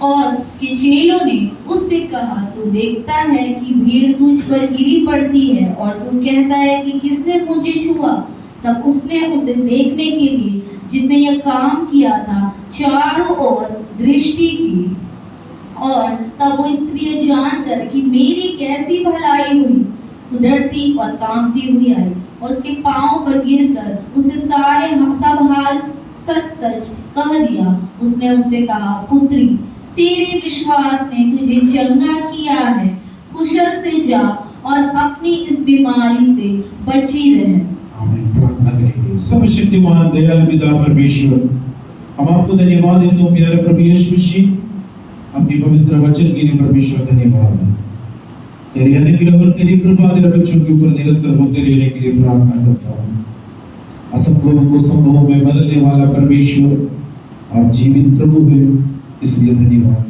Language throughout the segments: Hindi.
और उसके चेलों ने उससे कहा, तू देखता है कि भीड़ तुझ पर गिरी पड़ती है और तू कहता है कि किसने मुझे छुआ। तब उसने उसे देखने के लिए जिसने यह काम किया था चारों ओर दृष्टि की, और तब वो स्त्री जानकर कि मेरी कैसी भलाई हुई, डरती और कांपती हुई आई और उसके पांव पर गिरकर उसे सब हाल सच सच कह दिया। उसने उससे कहा, पुत्री, तेरे विश्वास ने तुझे चंगा किया है, कुशल से जा और अपनी इस बीमारी से बची रहे। आमीन। प्रार्थना करेंगे। सर्वशक्तिमान दयालु पिता परमेश्वर, हम आपको धन्यवाद देते हैं प्यारे प्रभु यीशु मसीह, अपनी पवित्र वचन के लिए परमेश्वर धन्यवाद है। तेरी अनुग्रह और तेरी कृपा तेरे बच्चों के ऊपर निरंतर होते रहने के लिए प्रार्थना करता हूँ। असंभव को संभव में बदलने वाला परमेश्वर, आप जीवित प्रभु हैं, इसलिए धन्यवाद।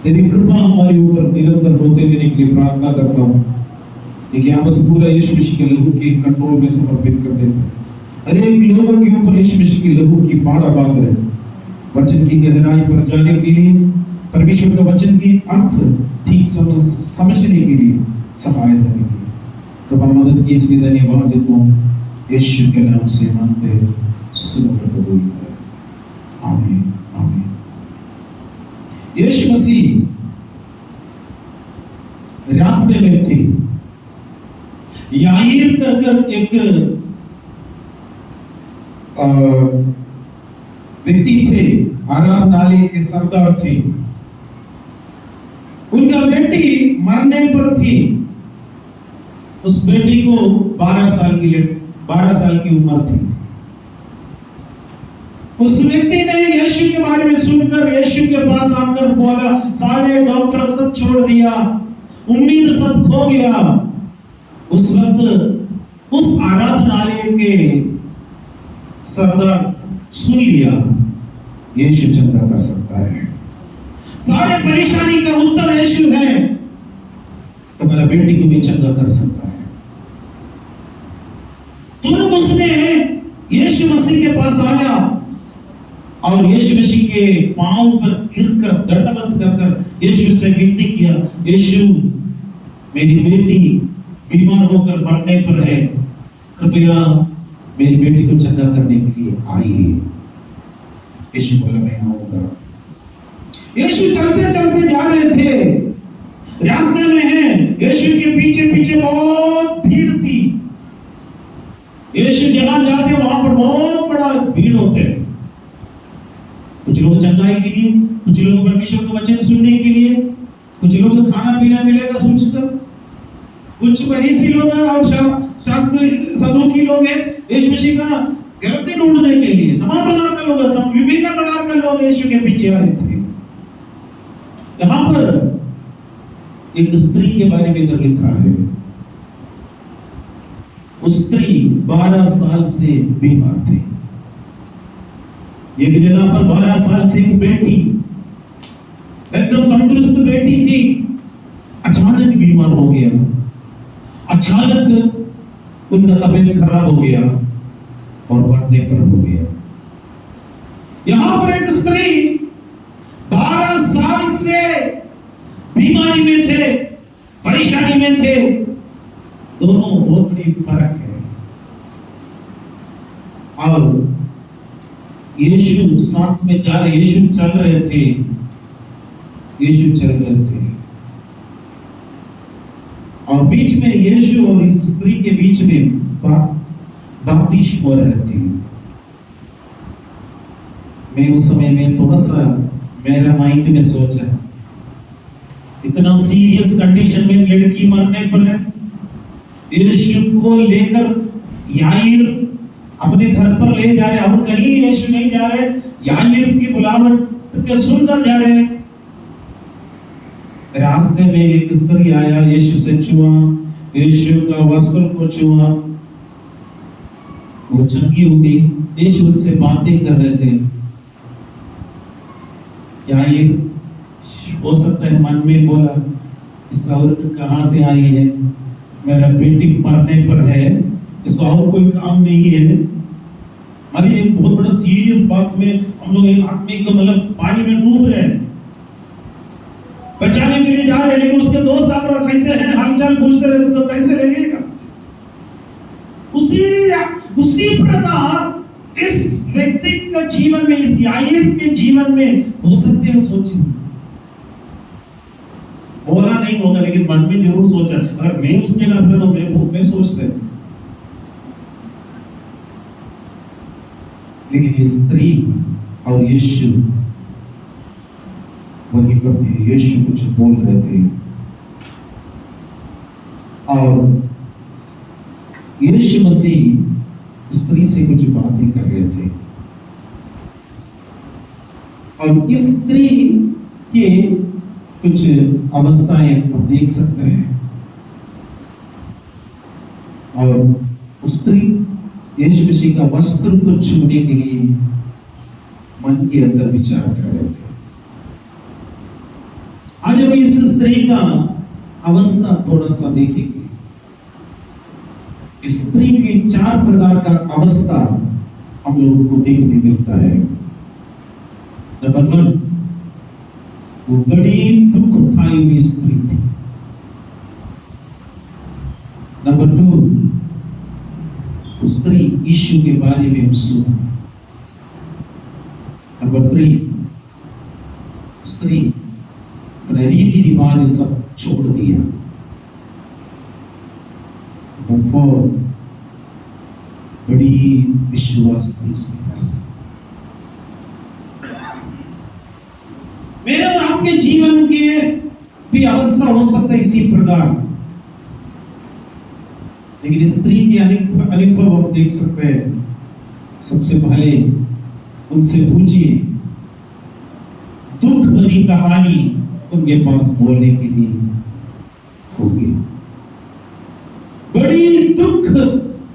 तेरी कृपा हमारे ऊपर निरंतर होते रहने के लिए प्रार्थना करता हूँ। लेकिन आप बस पूरा यीशु मसीह के लहू के कंट्रोल में समर्पित कर देते हैं। अनेक लोगों के ऊपर यीशु मसीह के लहू की बाड़ा बांध रहे, वचन की गहराई पर जाने के लिए, परमेश्वर का वचन की अर्थ ठीक समझने के लिए सहायता करिए। कृपा मदद की, इसलिए धन्यवाद देता हूँ। यीशु के नाम से मांगते सुन कबूल करें। आमीन आमीन। यीशु मसीह रास्ते में थे। याईर कर एक व्यक्ति थे, आराधनालय के सरदार थे। उनका बेटी मरने पर थी। उस बेटी को 12 साल की उम्र थी। उस व्यक्ति ने यीशु के बारे में सुनकर यीशु के पास आकर बोला, सारे डॉक्टर सब छोड़ दिया, उम्मीद सब खो गया। उस वक्त उस आराधनालय के सरदार सुन लिया, यीशु चंगा कर सकता है, सारे परेशानी का उत्तर यीशु है, तुम्हारा बेटी को भी चंगा कर सकता है। तुरंत उसने यीशु मसीह के पास आया और यीशु मसीह के पांव पर गिरकर दंडवत कर यीशु से विनती किया, यीशु, मेरी बेटी बीमार होकर मरने पर है, कृपया मेरी बेटी को चंगा करने के लिए आइए। यीशु बोला, मैं आऊंगा। यीशु चलते चलते जा रहे थे, रास्ते में है, यीशु के पीछे पीछे बहुत भीड़ थी। यीशु जहां जाते वहां पर बहुत बड़ा भीड़ होते हैं। कुछ लोग चंगाई के लिए, कुछ लोग परमेश्वर का वचन सुनने के लिए, कुछ लोग खाना पीना मिलेगा सोचकर, कुछ फरीसी लोग हैं और शास्त्री सदूकी लोग हैं यीशु मसीह का गलती ढूंढने के लिए। तमाम प्रकार के लोग थे, विभिन्न प्रकार के लोग यीशु के पीछे आए थे। यहाँ पर एक स्त्री के बारे में इधर लिखा है। उस स्त्री 12 साल से बीमार थी। एक जगह पर 12 साल से एक बेटी, एकदम तंदुरुस्त बेटी थी, अचानक बीमार हो गया। अचानक उनका तबीयत खराब हो गया और मरने पर हो गया। यहां पर एक स्त्री 12 साल से बीमारी में थे, परेशानी में थे। दोनों बहुत बड़ी फर्क है। और यीशु साथ में जा रहे, यीशु चल रहे थे, यीशु चल रहे थे और बीच में यीशु और इस स्त्री के बीच में बातचीत हो रही थी। मैं उस समय में थोड़ा सा मेरा माइंड में सोचा, इतना सीरियस कंडीशन में लड़की मरने पर है, यीशु को लेकर याईर अपने घर पर ले जा रहे, और कहीं यीशु नहीं जा रहे, याईर की बुलावट के सुनकर जा रहे। रास्ते में एक स्त्री आया, यीशु से छुआ, यीशु का वस्त्र को छुआ, वो चंगी हो गई। यीशु उनसे बातें कर रहे थे। याईर हो सकता है मन में बोला, इस औरत कहाँ से आई है, मेरा बेटी मरने पर है, इसको और कोई काम नहीं है। अरे एक बहुत बड़ा सीरियस बात में हम लोग एक आदमी को मतलब पानी में डूब रहे हैं, बचाने के लिए जा रहे, लेकिन उसके दोस्त आकर कैसे हैं हालचाल पूछते रहते तो कैसे लगेगा। उसी प्रकार इस व्यक्ति का जीवन में, इस याईर के जीवन में हो सकते हैं। सोचिए, बोला नहीं होगा लेकिन मन में जरूर सोचा, अगर मैं उस जगह पर तो मैं सोचता। लेकिन ये स्त्री और यीशु वहीं पर थे। यीशु कुछ बोल रहे थे और यीशु मसीह स्त्री से कुछ बातें कर रहे थे और इस स्त्री के कुछ अवस्थाएं आप देख सकते हैं। और स्त्री यीशु मसीह का वस्त्र को छूने के लिए मन के अंदर विचार कर रहे थे। आज हम इस स्त्री का अवस्था थोड़ा सा देखेंगे। स्त्री के 4 प्रकार का अवस्था हम लोगों को देखने मिलता है। नंबर 1, वो बड़ी दुख उठाई हुई स्त्री थी। नंबर 2, स्त्री यीशु के बारे में सुना। नंबर 3, स्त्री अपने रीति रिवाज सब छोड़ दिया। नंबर 4, बड़ी विश्वास थी उसके पास। मेरे और आपके जीवन के भी अवस्था हो सकता है इसी प्रकार, लेकिन स्त्री के अनुभव हम देख सकते हैं। सबसे पहले उनसे पूछिए, दुख भरी कहानी उनके पास बोलने के लिए होगी। बड़ी दुख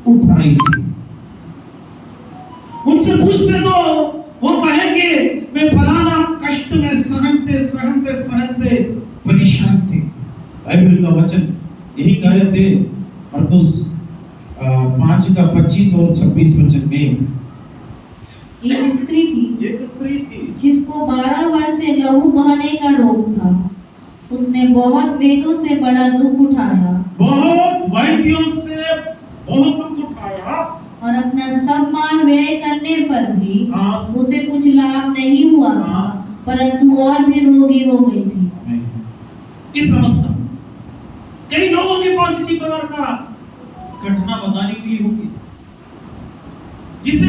उठाई थी। उनसे पूछते तो वो कहेंगे मैं फलाना कष्ट में सहनते सहनते सहनते परेशान थे। बाइबल का वचन यही कह रहे थे मरकुस 5 का 25 और 26 वचन में। एक स्त्री थी जिसको 12 वर्ष से लहू बहने का रोग था। उसने बहुत वेदों से बड़ा दुख उठाया, बहुत वैद्यों से बहुत दुख उठाया, और अपना सब माल व्यय करने पर भी उसे कुछ लाभ नहीं हुआ था, परंतु और भी रोगी हो गई थी। इस अवस्था कई लोगों के पास इसी प्रकार का घटना बताने के लिए होगी, जिसे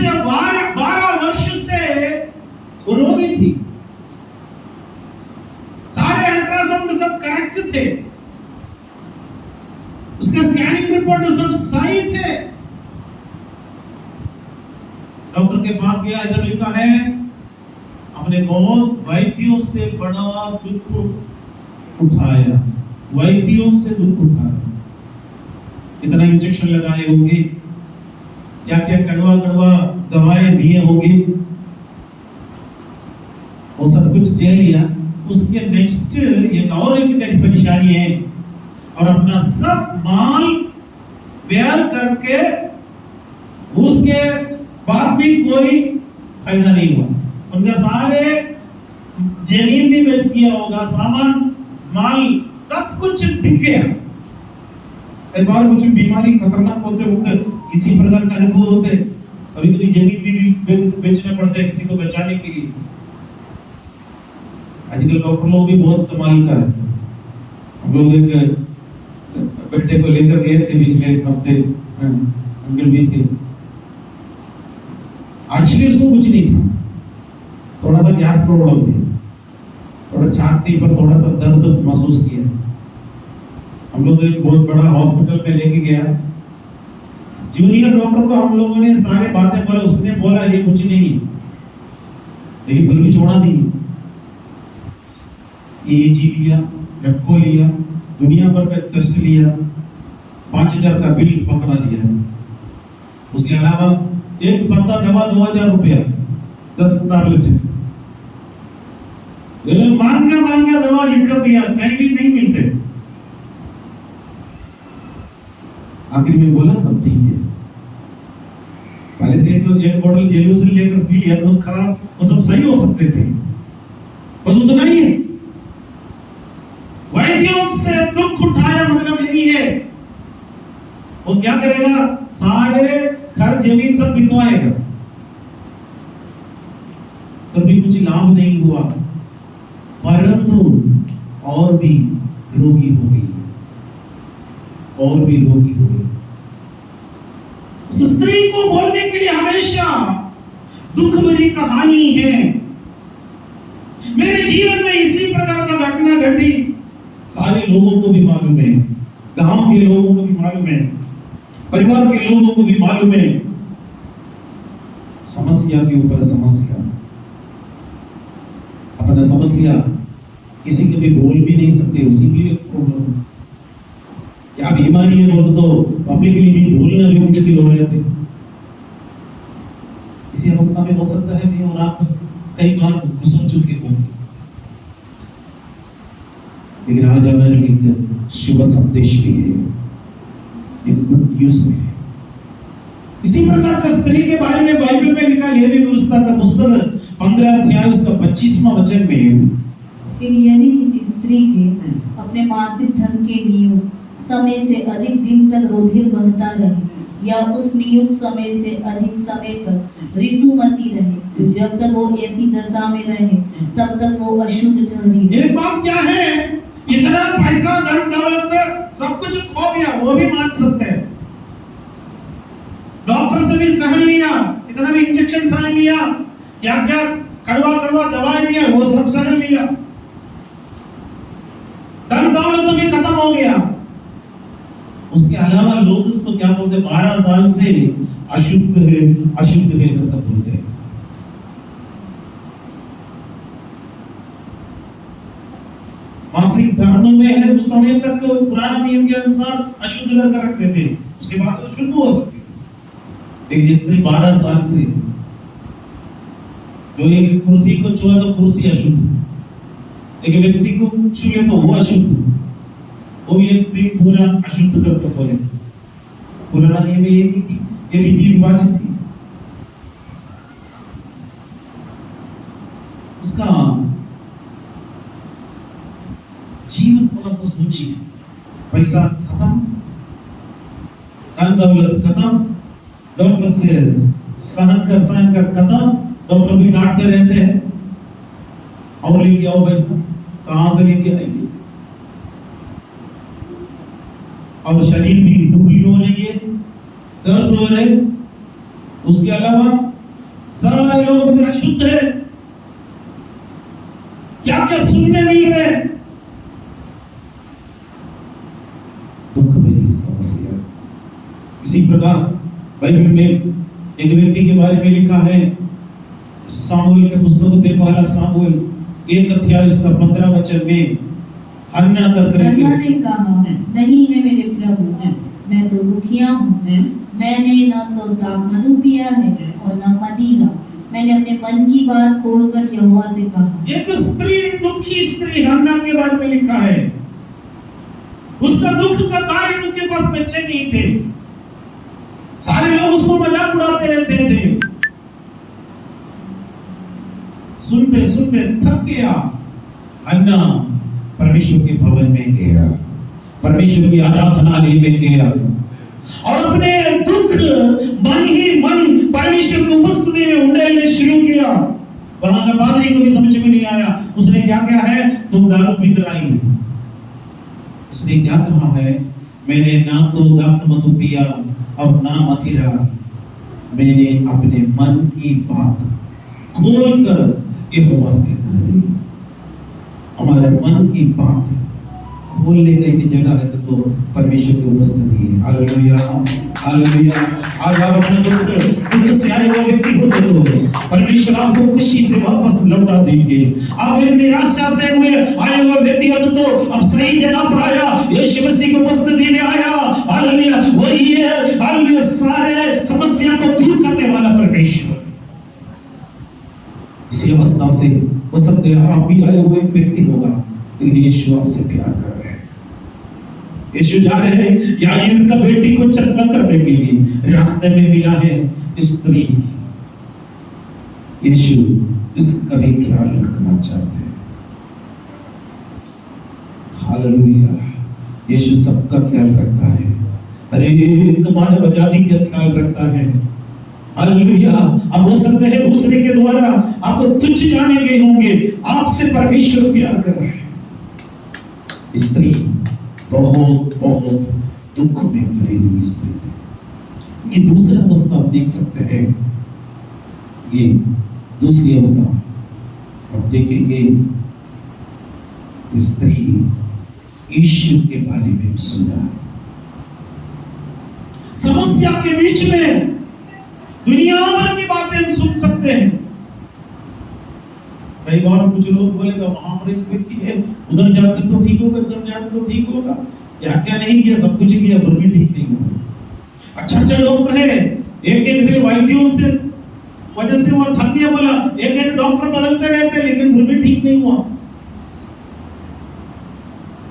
12 वर्ष से वो रोगी थी। सारे अल्ट्रासाउंड सब करेक्ट थे, उसका स्कैनिंग रिपोर्ट सब सही थे। डॉक्टर के पास गया, इधर लिखा है हमने बहुत वैद्यों से बड़ा दुख उठाया, वैद्यों से दुख उठाया। इतना इंजेक्शन लगाए होंगे, क्या क्या कड़वा कड़वा दवाएं दिए होंगे, वो सब कुछ झेल लिया। उसके नेक्स्ट एक और एक परेशानी है, और अपना सब माल व्यय करके उसके बाद भी कोई फायदा नहीं हुआ। उनका सारे जमीन भी बेच दिया होगा, सामान माल सब कुछ बिक गया। एक बार कुछ बीमारी खतरनाक होते वक्त इसी प्रकार का अनुभव होते। कभी कभी जमीन भी बेचना पड़ता है किसी को बचाने के लिए। आजकल डॉक्टर लोग भी बहुत कमाल का है। हम लोग एक बेटे को लेकर गए थे पिछले हफ्ते, अंकल भी थे। एक्चुअली उसको कुछ नहीं था, थोड़ा सा गैस प्रॉब्लम थी, थोड़ा छाती पर थोड़ा सा दर्द महसूस किया। हम लोग एक बहुत बड़ा हॉस्पिटल में लेके गया। जूनियर डॉक्टर को हम लोगों ने सारे बातें बोला, उसने बोला ये कुछ नहीं, लेकिन फिर भी छोड़ा नहीं। EEG लिया, एप्को लिया, दुनिया भर का टेस्ट लिया, 5000 का बिल पकड़ा दिया। उसके अलावा एक पत्ता दवा 2000 रुपया, 10 टैबलेट, महंगा दवा लिख कर दिया, कहीं भी नहीं मिलते। आखिर में बोला सब ठीक है। पहले से एक बॉटल जेलूसिन लेकर पी लिया तो खराब, वो सब सही हो सकते थे, बस उतना ही है। भाइयों से दुख उठाया मतलब यही है, वो क्या करेगा, सारे घर जमीन सब बिकवाएगा, कभी कुछ लाभ नहीं हुआ, परंतु और भी रोगी हो गई, और भी रोगी हो गई। उस स्त्री को बोलने के लिए हमेशा दुख भरी कहानी है। मेरे जीवन में इसी प्रकार का घटना घटी, सारे लोगों को भी मालूम है, गांव के लोगों को भी मालूम है, परिवार के लोगों को भी मालूम है। समस्या के ऊपर समस्या, अपना समस्या किसी को भी बोल भी नहीं सकते, उसी की भी प्रॉब्लम। क्या बीमारी है बोल तो पब्लिकली भी बोलना भी मुश्किल हो रहे थे। इसी अवस्था में हो सकता है मैं और आप कई बार गुजर चुके होंगे, लेकिन आज हमारे लिए शुभ संदेश भी है, एक गुड न्यूज़ है। इसी प्रकार का स्त्री के बारे में बाइबल में लिखा लेवी व्यवस्था का पुस्तक 15 अध्याय उसका 25वां वचन में, फिर यदि किसी स्त्री के अपने मासिक धर्म के नियुक्त समय से अधिक दिन तक रुधिर बहता रहे या उस नियुक्त समय से अधिक समय तक ऋतुमती रहे, तो जब तक वो ऐसी दशा में रहे तब तक वो अशुद्ध ठहरी। एक बात क्या है, इतना पैसा धन दौलत सब कुछ खो दिया, वो भी मान सकते हैं, डॉक्टर से भी सहन लिया, इतना भी इंजेक्शन सहन लिया, क्या क्या कड़वा कड़वा दवाई दिया, वो सब सहन लिया, धन दौलत भी खत्म हो गया। उसके अलावा लोग उसको क्या बोलते, 12 साल से अशुद्ध है करके बोलते हैं। मासिक धर्म में है उस समय तक पुराना नियम के अनुसार अशुद्ध करके रखते थे, उसके बाद शुद्ध हो सकते थे। लेकिन स्त्री 12 साल से जो एक कुर्सी को छुआ तो कुर्सी अशुद्ध, एक व्यक्ति को छुए तो वो अशुद्ध, वो भी एक दिन पूरा अशुद्ध करके बोले। पुराना नियम ये नहीं थी, ये रीति रिवाज थी। उसका जीवन थोड़ा सा सोचिए, पैसा खत्म, धन दौलत खत्म, डॉक्टर से सहन कर खत्म, डॉक्टर भी डांटते रहते हैं, और लेके आओ पैसा, कहां से लेके आएंगे, और शरीर भी दुबली हो रही है, दर्द हो रहे, उसके अलावा सारे लोग अशुद्ध है, क्या क्या सुनने मिल रहे हैं, दुख भरी समस्या। इसी प्रकार बाइबल में एक व्यक्ति के बारे में लिखा है, सामुएल के पुस्तक में पहला सामुएल 1 अध्याय उसका 15 वचन में, हन्ना ने कहा, नहीं है मेरे प्रभु, मैं तो दुखिया हूँ, मैंने न तो दाखमधु पिया है और न मदिरा, मैंने अपने मन की बात खोलकर यहोवा से कहा। एक स्त्री, दुखी स्त्री हन्ना के बारे में लिखा है, उसका दुख का कारण उसके पास बच्चे नहीं थे, सारे लोग उसको मजाक उड़ाते रहते थे, सुनते सुनते थक गया। हन्ना परमेश्वर के भवन में गया, परमेश्वर की आराधनालय में गया और अपने दुख मन ही मन परमेश्वर की उपस्थिति में उंडेलने शुरू किया। वहां का पादरी को भी समझ में नहीं आया, उसने क्या कहा है, तुम दारू पीकर आई। उसने क्या कहा है, मैंने ना तो दाखमधु पिया और ना मदिरा, मैंने अपने मन की बात खोलकर यहोवा से कही। हमारे मन की बात खोलने का एक जगह है तो परमेश्वर की उपस्थिति है। Hallelujah, hallelujah. आज आप अपने दुख से आए हुए व्यक्ति हो तो परमेश्वर आपको खुशी से वापस लौटा देंगे। आप एक निराशा से हुए आए हुए व्यक्ति हो तो अब सही जगह पर आया, यीशु मसीह की उपस्थिति में आया। हालेलुया, वही है, हालेलुया, सारे समस्या को दूर करने वाला परमेश्वर। इसी अवस्था से हो सकते हैं आप भी आए हुए व्यक्ति होगा, लेकिन यीशु आपसे प्यार कर रहे हैं। यीशु जा रहे हैं याईर का बेटी को चंगा करने के लिए, रास्ते में मिला है स्त्री। यीशु इसका भी ख्याल रखना चाहते हैं। हालेलुया। यीशु सबका ख्याल रखता है, अरे तुम्हारे आजादी का ख्याल रखता है। हालेलुया। अब हो सकते हैं दूसरे के द्वारा आपको तुच्छ जाने गए होंगे, आपसे परमेश्वर प्यार कर रहा है। स्त्री बहुत बहुत दुख में भरी हुई स्त्री थी। ये दूसरा अवस्था आप देख सकते हैं, ये दूसरी अवस्था आप देखेंगे। स्त्री यीशु के बारे में सुना, समस्या के बीच में दुनिया भर की बातें हम सुन सकते हैं। कई बार कुछ लोग बोलेगा वहां पर एक व्यक्ति है, उधर जाते तो ठीक होगा, उधर जाते तो ठीक होगा, क्या क्या नहीं किया, सब कुछ किया फिर भी ठीक नहीं हुआ। अच्छा अच्छा डॉक्टर है, एक वैद्यों से वजह से वो थक गया, बोला एक डॉक्टर बदलते रहते लेकिन फिर भी ठीक नहीं हुआ।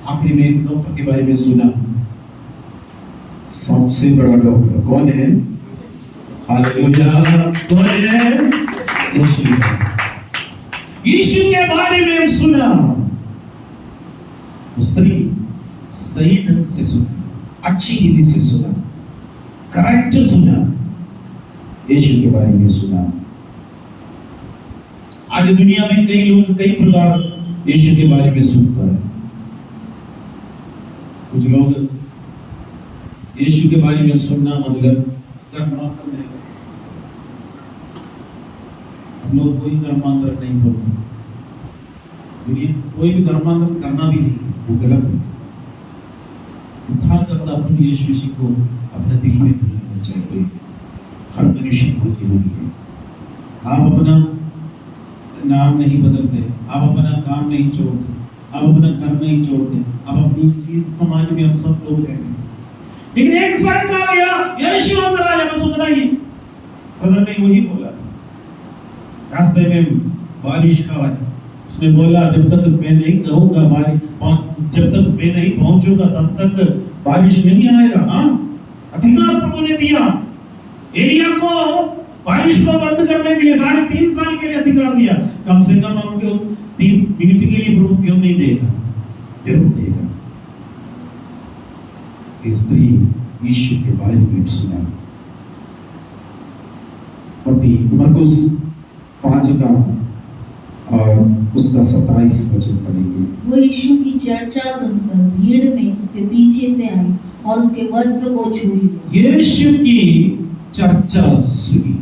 आखिरी में एक डॉक्टर के बारे में सुना, सबसे बड़ा डॉक्टर कौन है? हालेलुया। कौन है? यीशु। यीशु के बारे में सुना, स्त्री सही ढंग से सुना, अच्छी रीति से सुना, करेक्ट सुना, यीशु के बारे में सुना। आज दुनिया में कई लोग कई प्रकार यीशु के बारे में सुनता है। कुछ लोग यीशु के बारे में सुनना मतलब धर्मांतर नहीं, हम लोग कोई धर्मांतर नहीं बोलते, दुनिया कोई भी धर्मांतर करना भी नहीं, वो गलत है। उद्धार करता प्रभु यीशु मसीह को अपने दिल में बुलाना चाहिए, हर मनुष्य को जरूरी है। आप अपना नाम नहीं बदलते, आप अपना काम नहीं छोड़ते, आप अपना घर नहीं छोड़ते, आप अपनी समाज में हम सब लोग रहते हैं, लेकिन एक फर्क आ गया, यीशु अंदर आया, बस उतना ही। बदल नहीं वही बोला, रास्ते में बारिश का है, उसने बोला जब तक मैं नहीं कहूँगा जब तक मैं नहीं पहुंचूंगा तब तक बारिश नहीं आएगा। हाँ, अधिकार प्रभु ने दिया एलिया को, बारिश को बंद करने के लिए 3.5 साल के लिए अधिकार दिया। कम से कम हमको 30 मिनट के लिए प्रभु क्यों नहीं देगा? जरूर देगा। स्त्री यीशु के बारे में सुना। मरकुस 5 का और उसका 27 वचन पढ़ेंगे। वो यीशु की चर्चा सुनकर भीड़ में उसके पीछे से आई और उसके वस्त्र को छू लिया। यीशु की चर्चा सुनी,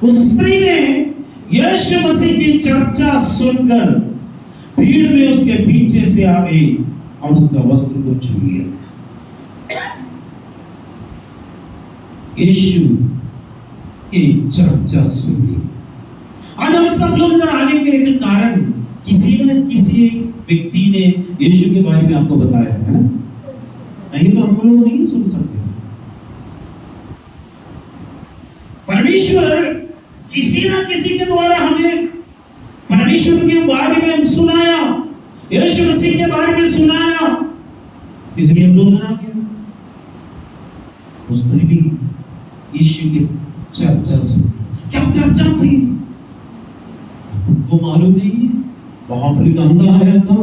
उस स्त्री ने यीशु मसीह की चर्चा सुनकर भीड़ में उसके पीछे से आ गई और उसका वस्त्र को छू लिया। यीशु की चर्चा सुनी। आज हम सब लोग इधर आने के एक कारण, किसी न किसी व्यक्ति ने यीशु के बारे में आपको बताया है ना, नहीं तो हम लोग नहीं सुन सकते। परमेश्वर किसी न किसी के द्वारा हमें परमेश्वर के बारे में सुनाया, यीशु मसीह के बारे में सुनाया, इसलिए हम लोग आ गए। उस दिन भी यीशु की चर्चा सुनी। क्या चर्चा थी वो मालूम नहीं है। वहां पर एक अंधा आया था,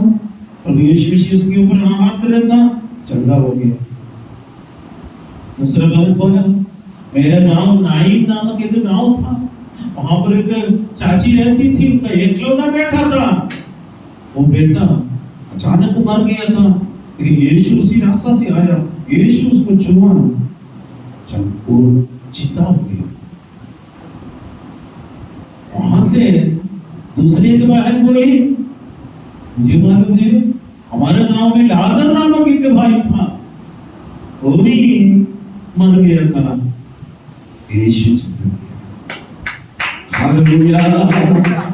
प्रभु यीशु मसीह उसके ऊपर हाथ रखा, चंगा हो गया। दूसरा गांव बोला, मेरा गांव नाइम नामक एक गांव था, वहां पर एक चाची रहती थी, उनका एकलौता बेटा था। वो बेटा अचानक मर गया था, लेकिन यीशु उसी रास्ता से आया, यीशु उसको छुआ, वो जिंदा हो गया। वहां से दूसरी एक बहन बोली, मुझे मालूम है हमारे गांव में लाजर नामक एक भाई था, वो भी मर गया था, यीशु जिंदा हो गया। Hallelujah,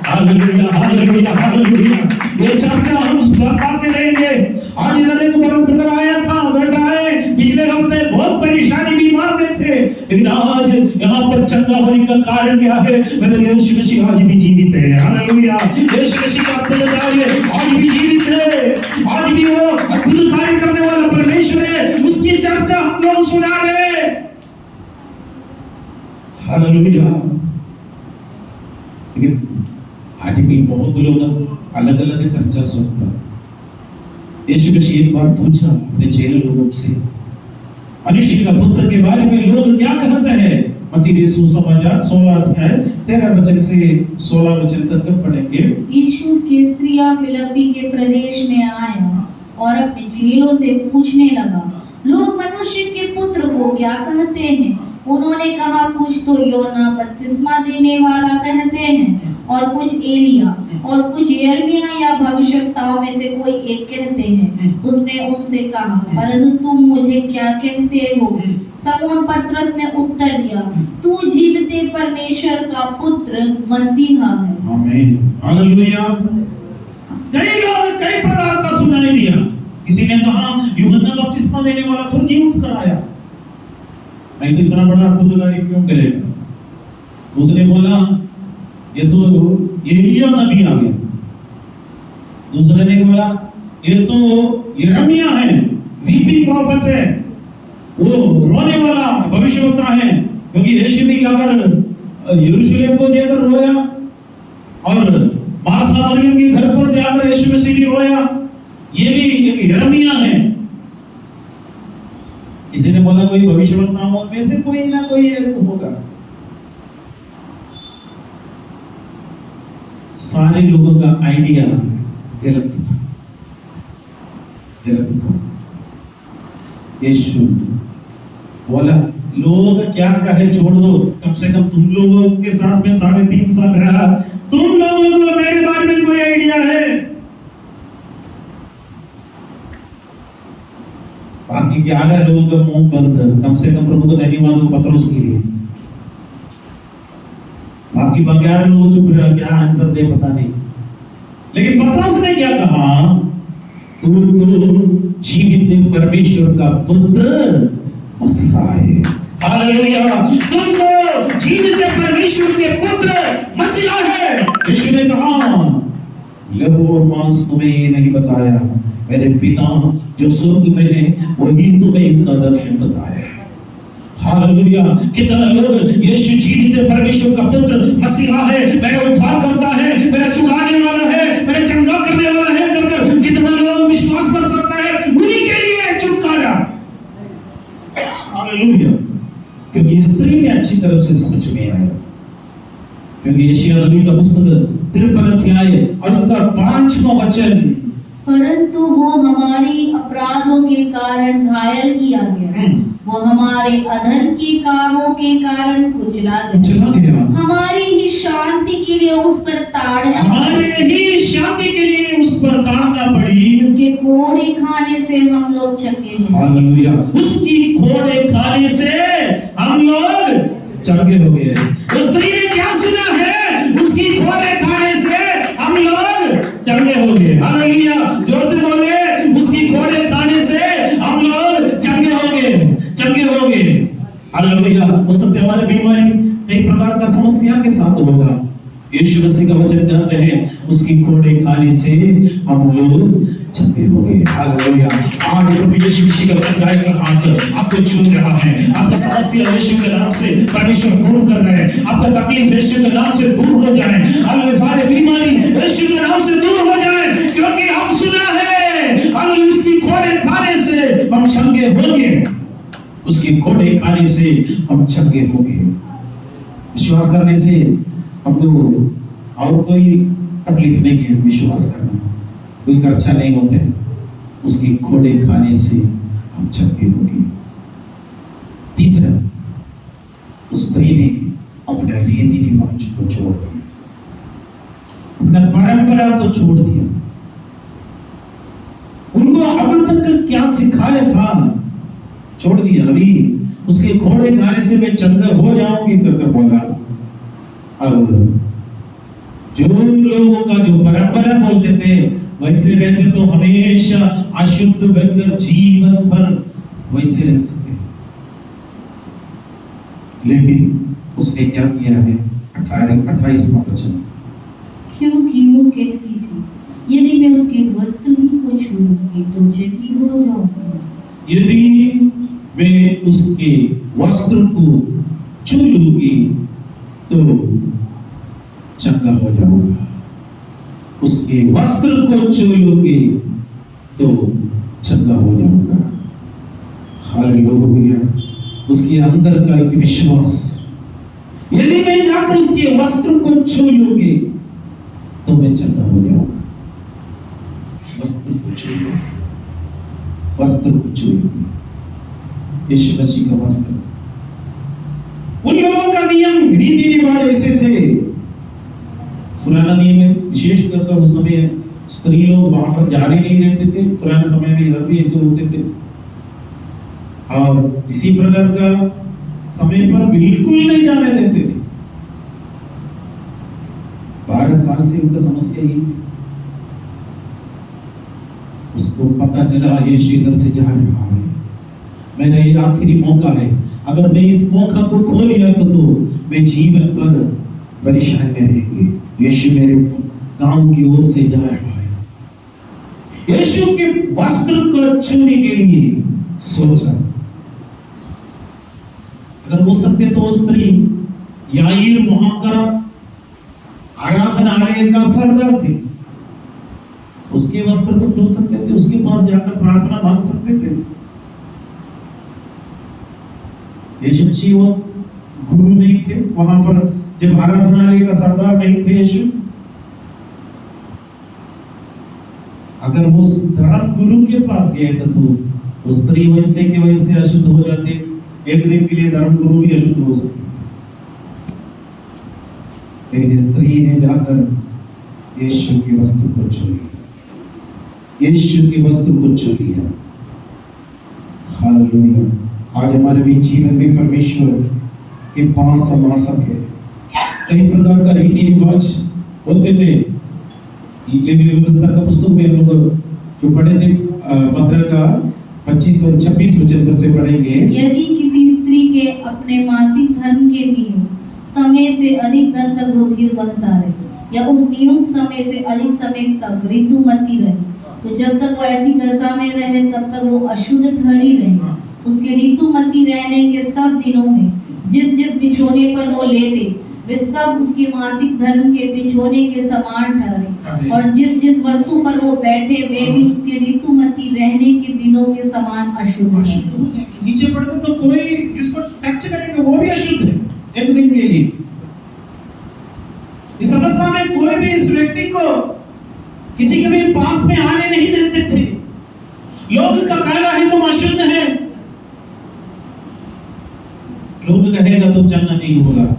hallelujah, hallelujah, hallelujah. ये चर्चा हम सुनाते रहेंगे। आज इधर एक ब्रदर आया था, बेटा है, पिछले हफ्ते बहुत परेशानी बीमार में थे, लेकिन आज यहाँ पर चंगा होने का कारण क्या है? मेरे यीशु मसीह आज भी जीवित है। हालेलुया, यीशु मसीह का पुनरुत्थान आज भी जीवित है, आज भी वो अद्भुत कार्य करने वाला परमेश्वर है, उसकी चर्चा हम लोग सुना रहे। हालेलुया। लेकिन आज भी बहुत लोग अलग अलग चर्चा सुनता, यीशु मसीह एक बार पूछा अपने चेले लोगों से, मनुष्य का पुत्र के बारे में लोग क्या कहते हैं? मत्ती सुसमाचार 16 अध्याय 13 वचन से 16 वचन तक पढ़ेंगे। यीशु कैसरिया फिलिप्पी के प्रदेश में आया और अपने चेलों से पूछने लगा, लोग मनुष्य के पुत्र को क्या कहते हैं? उन्होंने कहा, कुछ तो योना बपतिस्मा देने वाला कहते हैं, और कुछ एलिया, और कुछ यिर्मयाह या भविष्यवक्ताओं में से कोई एक कहते हैं। उसने उनसे कहा, परंतु तुम मुझे क्या कहते हो? समौन पतरस ने उत्तर दिया, तू जीवते परमेश्वर का पुत्र मसीहा है। आमीन, हालेलुया। कई लोग कई प्रकार का सुनाई दिया। किसी ने कहा यूहन्ना बपतिस्मा देने वाला फिर क्यों उठ कर आया? नहीं तो इतना बड़ा अद्भुतकारी क्यों करेगा? उसने बोला ये तो एलिया नबी आ गया। दूसरे ने बोला ये तो यिर्मयाह है, वीपी प्रॉफिट है, वो रोने वाला भविष्यवक्ता है। क्योंकि यीशु भी अगर यरूशलेम को जाकर रोया और मार्था मरियम के घर पर जाकर यीशु मसीह भी रोया, ये भी एक यिर्मयाह है। किसी ने बोला कोई भविष्यवक्ताओं में से कोई ना कोई एक होगा। सारे लोगों का आइडिया गलत था, गलत था। यीशु बोला लोग क्या कहे छोड़ दो, कम से कम तुम लोगों के साथ में 3.5 साल रहा, तुम लोगों को मेरे बारे में कोई आइडिया है? बाकी 11 लोगों का मुंह बंद, कम से कम प्रभु को धन्यवाद हो पतरस के लिए। बाकी 11 लोग चुप रहे, क्या आंसर दे पता नहीं। लेकिन पतरस ने क्या कहा? तू जीवित परमेश्वर का पुत्र मसीहा है। हालेलुया, तुम तो जीवित परमेश्वर के पुत्र मसीहा है। यीशु ने कहा लहू और मांस तुम्हें ये नहीं बताया, मेरे पिता जो स्वर्ग में है वही तुम्हें इसका दर्शन बताया। हालेलुया, कितना लोग यीशु जीवित परमेश्वर का पुत्र मसीहा है, मेरा उद्धार करता है, मेरा छुड़ाने वाला है, मेरा चंगा करने वाला है कर कितना लोग विश्वास कर सकता है? उन्हीं के लिए छुटकारा। हालेलुया, क्योंकि स्त्री ने अच्छी तरह से समझ में आया। क्योंकि यशायाह नबी का पुस्तक 53 अध्याय और उसका 5वां वचन, परंतु वो हमारी अपराधों के कारण घायल किया गया, वो हमारे अधर्म के कामों के कारण कुचला गया। हमारी ही शांति के लिए उस पर ताड़ना, हमारे ही शांति के लिए उस पर ताड़ना पड़ी। उसके कोड़े खाने से हम लोग चंगे हैं। हालेलुया, उसकी कोड़े खाने से हम लोग चंगे हो गए। उस स्त्री ने क्या सुना है? उसकी कोड़े खाने से हम लोग चंगे हो गए। हालेलुया, जोर से बोले, उसकी कोड़े खाने से हम लोग चंगे हो गए, चंगे हो गए। हालेलुया, हो सकता है हमारी बीमारी कई प्रकार का समस्या के साथ होगा। यीशु मसीह का वचन कहते हैं उसकी कोड़े खाने से हम लोग चंगे हो गए। हालेलुया, आज प्रभु यीशु मसीह का चंगाई का हाथ आपको छू रहा है। आपका समस्या यीशु के नाम से परमेश्वर दूर कर रहे हैं। आपका तकलीफ यीशु के नाम से दूर हो जाए। हालेलुया, सारे बीमारी यीशु के नाम से दूर हो जाए, क्योंकि हम सुना है हालेलुया उसकी कोड़े खाने से हम चंगे हो गए। उसकी कोड़े खाने से हम चंगे हो गए। विश्वास करने से हमको और कोई तकलीफ नहीं है। विश्वास करना कोई खर्चा नहीं होता है। उसकी कोड़े खाने से हम चंगे हो गए। तीसरा, उस स्त्री ने अपने रीति रिवाज को छोड़ दिया, अपना परंपरा को छोड़ दिया। उनको अब तक क्या सिखाया था छोड़ दिया। अभी उसके घोड़े खाने से मैं चंगा हो जाऊंगी कर बोला। अब जो लोगों का जो परंपरा बोलते थे वैसे रहते तो हमेशा अशुद्ध बनकर जीवन भर वैसे रह सकते। लेकिन उसने क्या किया है? 28वां वचन, क्योंकि वो कहती थी, यदि मैं उसके वस्त्र ही को छू लूंगी तो चंगी हो जाऊंगी। यदि मैं उसके वस्त्र को छू लूंगी तो चंगा हो जाऊंगा। उसके वस्त्र को छू लूंगी तो चंगा हो जाऊंगा। हालेलुया। उसके अंदर का एक विश्वास, यदि मैं जाकर उसके वस्त्र को छू लूंगी तो मैं चंगा हो जाऊंगा। वस्त्र को छू लूंगी, वस्त्र को छू लूंगी। यीशु मसीह का वस्त्र। उन लोगों का नियम रीति रिवाज ऐसे थे। पुराना नियम में विशेषकर तो उस समय स्त्री लोग बाहर जाने नहीं देते थे। पुराने समय में इधर भी ऐसे होते थे। और इसी प्रकार का समय पर बिल्कुल नहीं जाने देते थे। 12 साल से उनका समस्या यही थी। उसको पता चला यीशु इधर से जा रहा है, मेरा ये आखिरी मौका है। अगर मैं इस मौका को खो लिया तो मैं जीवन पर परेशान में रहेंगे। यीशु मेरे गांव की ओर से जा रहा है। यीशु के वस्त्र को छूने के लिए सोचा। अगर हो सकते तो वो स्त्री याईर वहां का आराधनालय का सरदार थे, उसके वस्त्र को छू सकते थे, उसके पास जाकर प्रार्थना मांग सकते थे। यीशु मसीह वो गुरु नहीं थे वहां पर, जब आराधनालय का सरदार नहीं थे यीशु। अगर वो धर्म गुरु के पास गए तो वो स्त्री वैसे के वैसे अशुद्ध हो जाते। एक दिन के लिए धर्म गुरु भी अशुद्ध हो सकते थे, लेकिन स्त्री ने जाकर यीशु के वस्त्र को छू लिया। यीशु के वस्त्र को छू लिया। हालेलुया। आज हमारे भी जीवन में परमेश्वर के 5 समासक है। कई प्रकार का रीति रिवाज होते थे। लेवी व्यवस्था का पुस्तक में हम लोग जो पढ़े थे 15 का 25 और 26 वचन से पढ़ेंगे। यदि किसी स्त्री के अपने मासिक धर्म के नियम समय से अधिक दिन तक रुधिर बहता रहे या उस नियुक्त समय से अधिक समय तक ऋतुमती रहे, तो जब तक वो ऐसी दशा में रहे तब तक वो अशुद्ध ठहरी रहे। उसके ऋतुमती रहने के सब दिनों में जिस जिस बिछोने पर वो लेटे वे सब उसके मासिक धर्म के बिछोने के समान ठहरे, और जिस जिस वस्तु पर वो बैठे वे भी उसके ऋतुमती रहने के दिनों के समान अशुद्ध है। नीचे पढ़ते तो कोई किसको टच करेगा वो भी अशुद्ध है एक दिन के लिए। इस अवस्था में कोई भी इस व्यक्ति को किसी के भी पास में आने नहीं देते थे। लोग का कहना है तुम अशुद्ध है, लोग कहेगा तो चंगा नहीं होगा।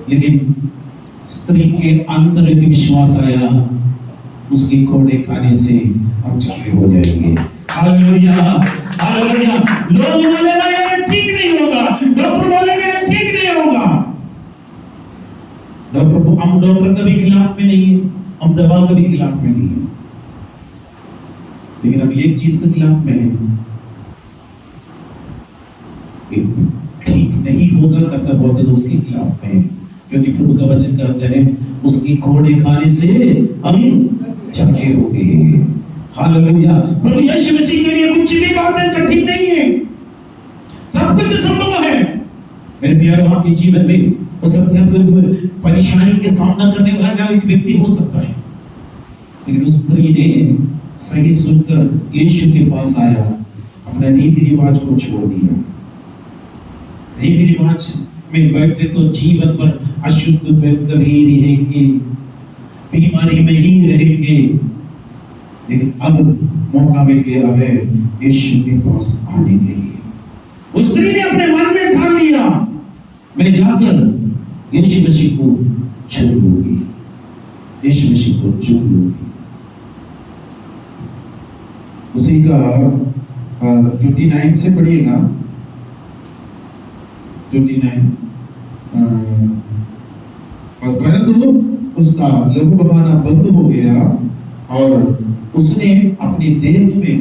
लेकिन स्त्री के अंदर एक विश्वास आया, उसके कोड़े खाने से हम चंगे हो जाएंगे। Hallelujah, hallelujah. लोग बोलेगा ये ठीक नहीं होगा, डॉक्टर बोलेगा ये ठीक नहीं होगा। हम डॉक्टर के भी खिलाफ में नहीं है, हम दवा के भी खिलाफ में नहीं है, लेकिन हम एक चीज के खिलाफ में है, ठीक नहीं होगा करता बोलते तो उसके खिलाफ में है। क्योंकि प्रभु का वचन कहता है उसकी कोड़े खाने से हम चंगे हो गए। हालेलुया। प्रभु यीशु मसीह के लिए कुछ भी बातें कठिन नहीं है, सब कुछ संभव है। मेरे प्यारे, आपके जीवन में हो सकता है कोई परेशानी के सामना करने वाला एक व्यक्ति हो सकता है, लेकिन उस स्त्री ने सही सुनकर यीशु के पास आया, अपने रीति रिवाज को छोड़ दिया। रीति रिवाज में बैठते तो जीवन पर अशुद्ध बनकर ही रहेंगे, बीमारी में ही रहेंगे। लेकिन अब मौका मिल गया है यीशु के पास आने के लिए। उस स्त्री ने अपने मन में ठान लिया, मैं जाकर यीशु मसीह को छू लूंगी, यीशु मसीह को छू लूंगी। उसी का 29 से पढ़िएगा। 29 और परंतु उसका लघु बहाना बंद हो गया और उसने अपने देह में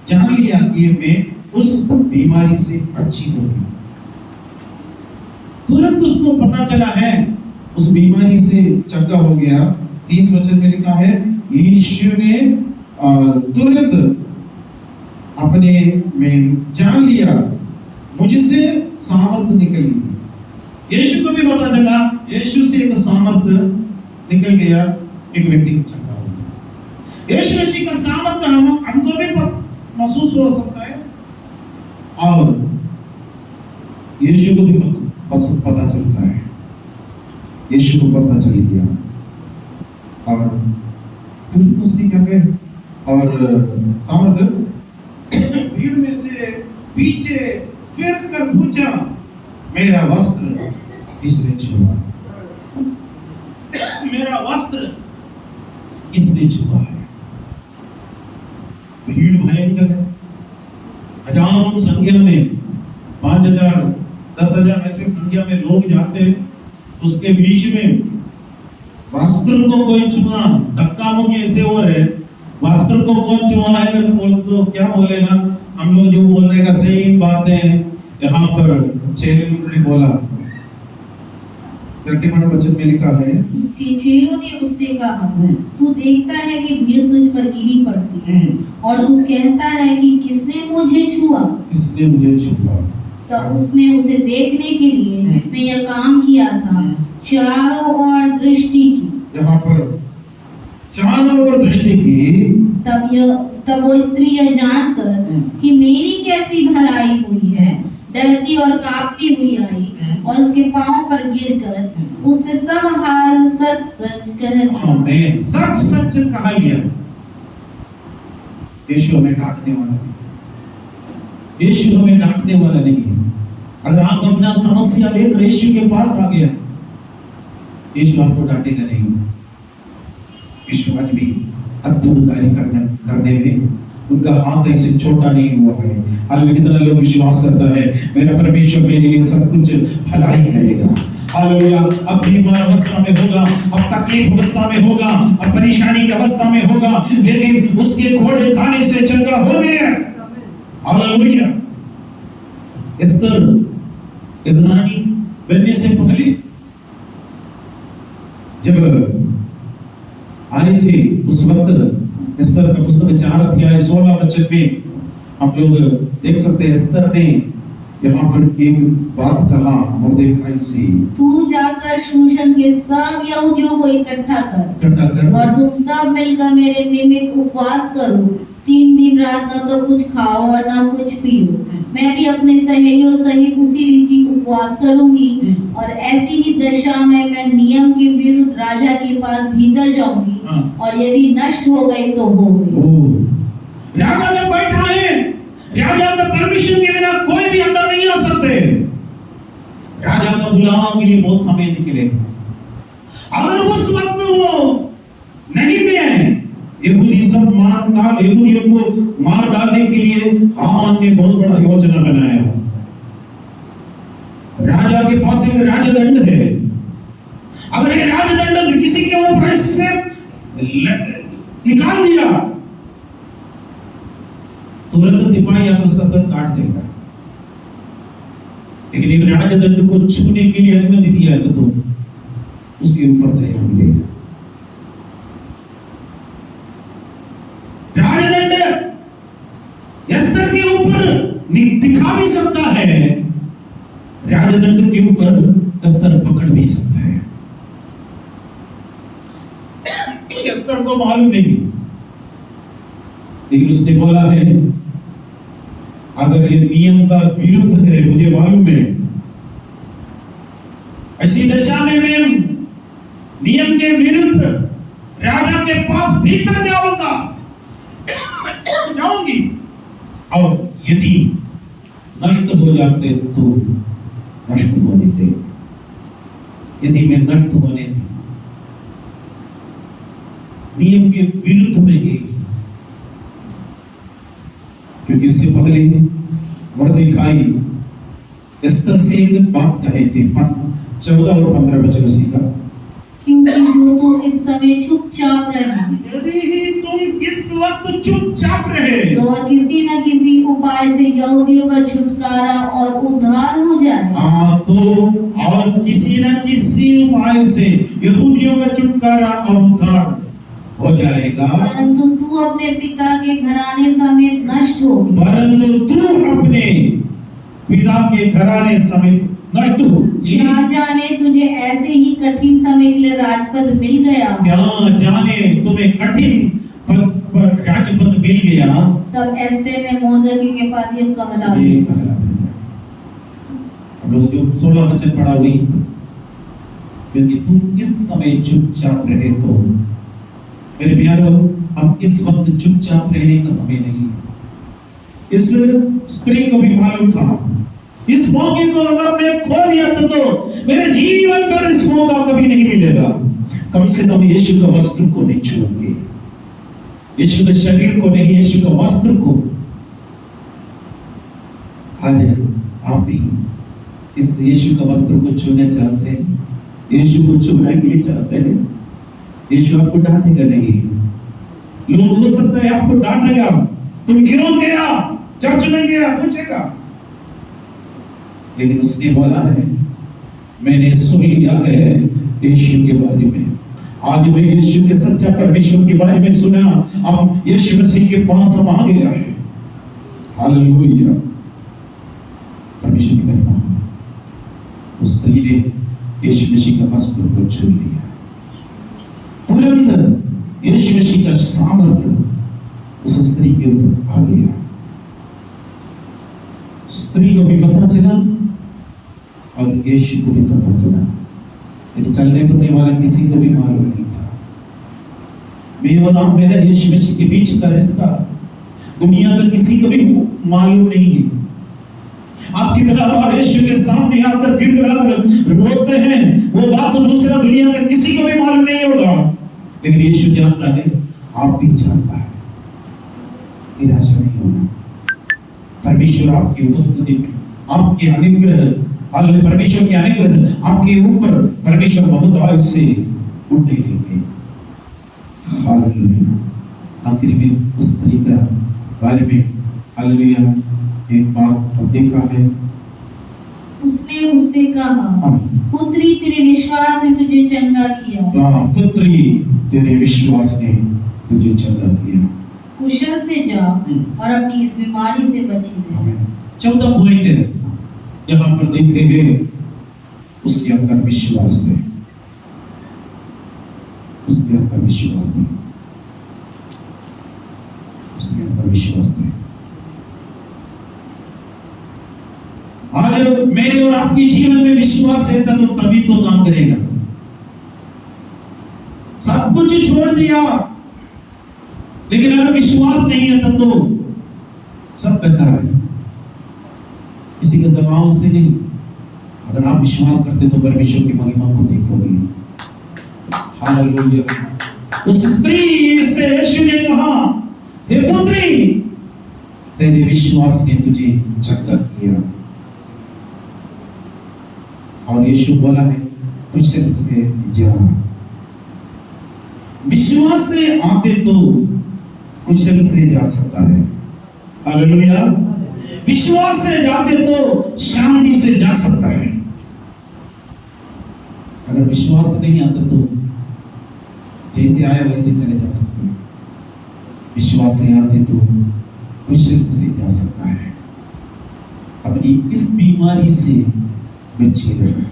जान लिया कि मैं उस बीमारी से अच्छी हो गई। तुरंत उसको पता चला है उस बीमारी से चंगा हो गया। 30 वचन में लिखा है यीशु ने तुरंत अपने में जान लिया मुझसे सामर्थ निकल गई। यीशु को भी पता चला, यीशु से एक सामर्थ निकल गया, एक व्यक्ति चंगा हो गया। यीशु मसीह का सामर्थ्य हमको भी महसूस हो सकता है और यीशु को भी पता चलता है। यीशु को पता चल गया और तुरंत उसने क्या कहा और सामर्थ्य भीड़ में से पीछे फिर कर पूछा, मेरा वस्त्र किसने छुआ? मेरा वस्त्र किसने छुआ है? भीड़ भयंकर है, हजारों संख्या में 5,000 10,000 ऐसे संख्या में लोग जाते हैं, उसके बीच में वस्त्र को कोई छुआ, धक्का मुक्की ऐसे हो रहे, वस्त्र को कौन छुआ है तो बोल तो क्या बोलेगा? हम लोग जो बोलने का सही बात है। यहाँ पर 6 ने बोला, 31 वचन में लिखा है, उसके चेलों ने उससे कहा, तू देखता है कि भीड़ तुझ पर गिरी पड़ती है और तू कहता है कि किसने मुझे छुआ? किसने मुझे छुआ? तब उसने उसे देखने के लिए जिसने यह काम किया था चारों ओर दृष्टि की। यहाँ पर चारों ओर दृष्टि की। तब वो स्त्री यह जानकर कि मेरी कैसी भलाई हुई है, डरती और कांपती हुई आई और उसके पांव पर गिरकर उससे सब हाल सच सच कह दिया। आमीन। सच सच कहा गया। यीशु हमें डांटने वाला नहीं, यीशु हमें डांटने वाला नहीं है। अगर आप अपना समस्या लेकर यीशु के पास आ गया, यीशु आपको डांटेगा नहीं। यीशु आज भी अद्भुत कार्य करने में उनका हाथ ऐसे छोटा नहीं हुआ है। हालेलुया। कितना लोग विश्वास करता है मेरा परमेश्वर मेरे लिए सब कुछ भलाई करेगा। हालेलुया। अब बीमार अवस्था में होगा, अब तकलीफ अवस्था में होगा, अब परेशानी की अवस्था में होगा, लेकिन उसके घोड़े खाने से चंगा हो गया। हालेलुया। एस्तर एक रानी बनने से पहले जब आई थी उस वक्त एस्तर का पुस्तक 4 अध्याय 16 वचन में हम लोग देख सकते हैं एस्तर ने यहाँ पर एक बात कहा मुर्देखाई से, तू जाकर शूशन के सब यहूदियों को इकट्ठा कर और तुम सब मिलकर मेरे निमित्त उपवास करो। 3 दिन रात न तो कुछ खाओ और न कुछ पियो। मैं भी अपने सहेलियों सहित उसी रीति उपवास करूंगी और ऐसी ही दशा में मैं नियम के विरुद्ध राजा के पास भीतर जाऊंगी और यदि नष्ट हो गई तो हो गई। राजा में बैठा है, राजा का परमिशन के बिना कोई भी अंदर नहीं आ सकते। राजा का बुलावा के लिए बहुत समय निकलेगा। अगर उस वक्त वो नहीं गए, यहूदी सब यहूदियों को मार डालने के लिए हामान ने बहुत बड़ा योजना बनाया। राजा के पास एक राजदंड है, अगर ये राजदंड किसी के ऊपर से निकाल दिया तुरंत सिपाही आकर उसका सर काट देगा। लेकिन एक राजदंड को छूने के लिए अनुमति दिया है तो उसके ऊपर दया मिलेगा। राजदंड एस्तर के ऊपर दिखा भी सकता है, राजदंड के ऊपर एस्तर पकड़ भी सकता है। एस्तर को मालूम नहीं, लेकिन उसने बोला है अगर ये नियम का विरुद्ध है, मुझे मालूम है, ऐसी दशा में मैं नियम के विरुद्ध राजा के पास भीतर जाऊंगी और यदि नष्ट हो जाते तो नष्ट होने दे। यदि मैं नष्ट होने दे नियम के विरुद्ध में गई, क्योंकि इससे पहले मुर्देखाई एस्तर से एक बात कहे थे 14 और 15 वचन उसी का, क्योंकि जो तो इस समय चुपचाप रहे, यदि तुम इस वक्त चुपचाप रहे तो और किसी न किसी उपाय से यहूदियों का छुटकारा और उद्धार हो जाए। तो और किसी न किसी उपाय से यहूदियों का छुटकारा और उद्धार हो जाएगा, परंतु तू अपने पिता के घराने समेत नष्ट होगी। परंतु तू अपने पिता के घराने समेत नष्ट होगी। क्या जाने तुझे ऐसे ही कठिन समय के लिए राजपद मिल गया, क्या जाने तुम्हें कठिन राज्यपद मिल गया, तब एस्तेर ने मोर्दकी के पास ये कहला ये कहला दिया। हम लोग जो 16 वचन पढ़ा हुई, क्योंकि तुम इस समय चुपचाप रहे तो, मेरे प्यारो, अब इस वक्त चुपचाप रहने का समय नहीं है। इस स्त्री को भी मालूम था, इस मौके को अगर मैं खो दिया तो मेरे जीवन भर इस मौका कभी नहीं मिलेगा। कम से कम यीशु का वस्त्र को नहीं छूएंगे, यीशु के शरीर को नहीं, यीशु का वस्त्र को। हालेलुया। आप भी इस यीशु का वस्त्र को छूना चाहते हैं, यीशु को छूना के लिए चाहते हैं। यीशु आपको डांटेगा नहीं। लोग हो सकता है आपको डांटेगा, तुम क्यों गया, चर्च में गया, पूछेगा, लेकिन उसने बोला है, मैंने सुन लिया है यीशु के बारे में। आज मैं यीशु के सच्चा परमेश्वर के बारे में सुना, अब यीशु मसीह के पास हम आ गया है। हालेलुया। परमेश्वर की महिमा। उस स्त्री ने यीशु मसीह का वस्त्र को छू लिया, तुरंत यीशु मसीह का सामर्थ्य उस स्त्री के ऊपर आ गया। स्त्री को भी पता चला और यीशु को भी पता चला, लेकिन चलने फिरने वाला किसी को भी मालूम नहीं था। मैं और आप, मेरा यीशु मसीह के बीच का रिश्ता दुनिया का किसी को भी मालूम नहीं है। आपकी तरह और यीशु के सामने आकर गिड़गिड़ाकर रोते हैं, वो बात तो दूसरा दुनिया का किसी को भी मालूम नहीं होगा, लेकिन यीशु जानता है, आप भी जानता है। निराशा नहीं होना। परमेश्वर आपकी उपस्थिति में, आपके अनुग्रह, परमेश्वर के अनुग्रह आपके ऊपर परमेश्वर बहुत आवाज से उठने देंगे। हालेलुया। आखिरी में उस स्त्री का बारे में हालेलुया एक बात देखा है। उसने उससे कहा, पुत्री तेरे विश्वास ने तुझे चंगा किया। पुत्री तेरे विश्वास ने तुझे चंगा किया, कुशल से जा और अपनी इस बीमारी से बची रह। 14 पॉइंट है यहाँ पर देखेंगे। उसके अंदर विश्वास है, उसके अंदर विश्वास है, उसके अंदर विश्वास है। आज मेरे और आपके जीवन में विश्वास है तो तभी तो काम करेगा। सब कुछ छोड़ दिया, लेकिन अगर विश्वास नहीं है तब तो सब बेकार है। किसी के दबाव से नहीं, अगर आप विश्वास करते तो परमेश्वर की महिमा को देखोगे। हालेलुया। उस स्त्री से यीशु ने कहा, हे पुत्री तेरे विश्वास ने तुझे चंगा किया। और यीशु बोला है, कुशल से जा। विश्वास से आते तो कुशल से जा सकता है। हालेलुया। विश्वास से जाते तो शांति से जा सकता है। अगर विश्वास नहीं आता तो जैसे आया वैसे चले जा सकते हैं। विश्वास से आते तो कुशल से जा सकता है। अपनी इस बीमारी से बचे रहे।